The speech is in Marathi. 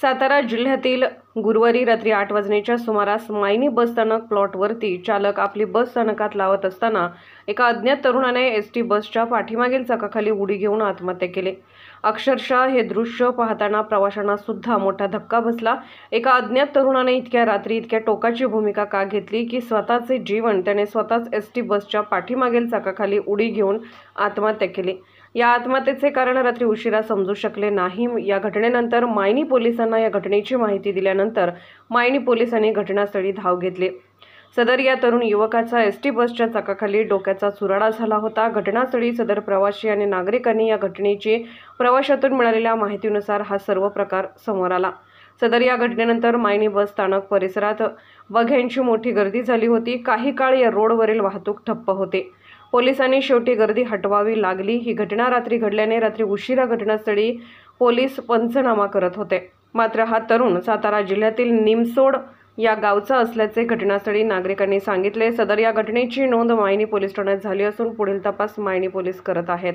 सातारा जिल्ह्यातील गुरुवारी रात्री 8 वाजण्याच्या सुमारास मायनी बस स्थानक प्लॉटवरती चालक आपली बस स्थानकात लावत असताना एका अज्ञात तरुणाने एसटी बसच्या पाठीमागील चाकाखाली उडी घेऊन आत्महत्या केली। अक्षरशः हे दृश्य पाहताना प्रवाशांना सुद्धा मोठा धक्का बसला। एका अज्ञात तरुणाने इतक्या रात्री इतक्या टोकाची भूमिका का घेतली की स्वतःचे जीवन त्याने स्वतःच एसटी बसच्या पाठीमागील चाकाखाली उडी घेऊन आत्महत्या केली। या आत्महत्येचे कारण रात्री उशिरा समजू शकले नाही। या घटनेनंतर मायनी पोलिसांना या घटनेची माहिती दिल्यानंतर मायनी पोलिसांनी घटनास्थळी धाव घेतली। सदर या तरुण युवकाचा एसटी बसच्या चाकाखाली डोक्याचा चुराडा झाला होता। घटनास्थळी सदर प्रवासी आणि नागरिकांनी या घटनेची प्रवाशातून मिळालेल्या माहितीनुसार हा सर्व प्रकार समोर आला। सदर या घटनेनंतर मायनी बस स्थानक परिसरात बघ्यांची मोठी गर्दी झाली होती। काही काळ या रोडवरील वाहतूक ठप्प होते। पोलिसांनी शेवटी गर्दी हटवावी लागली। ही घटना रात्री घडल्याने रात्री उशिरा घटनास्थळी पोलीस पंचनामा करत होते। मात्र हा तरुण सातारा जिल्ह्यातील निमसोड या गावचा असल्याचे घटनास्थळी नागरिकांनी सांगितले। सदर या घटनेची नोंद मायनी पोलीस ठाण्यात झाली असून पुढील तपास मायनी पोलीस करत आहेत।